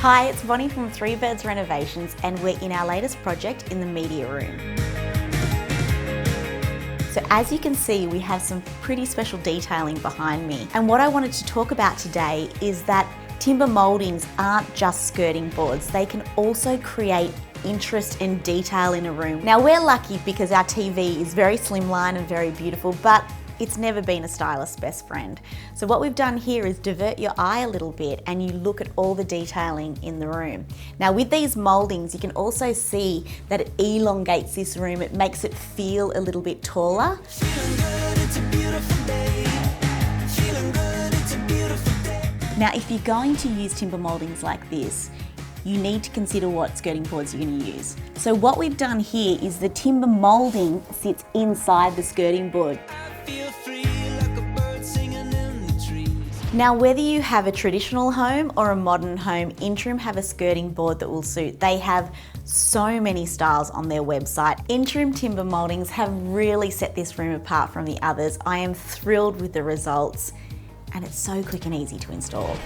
Hi, it's Bonnie from Three Birds Renovations and we're in our latest project in the media room. So as you can see, we have some pretty special detailing behind me. And what I wanted to talk about today is that timber mouldings aren't just skirting boards. They can also create interest and detail in a room. Now we're lucky because our TV is very slimline and very beautiful, but it's never been a stylist's best friend. So what we've done here is divert your eye a little bit and you look at all the detailing in the room. Now with these mouldings, you can also see that it elongates this room. It makes it feel a little bit taller. Now if you're going to use timber mouldings like this, you need to consider what skirting boards you're going to use. So what we've done here is the timber moulding sits inside the skirting board. Now whether you have a traditional home or a modern home, Intrim have a skirting board that will suit. They have so many styles on their website. Intrim timber mouldings have really set this room apart from the others. I am thrilled with the results and it's so quick and easy to install.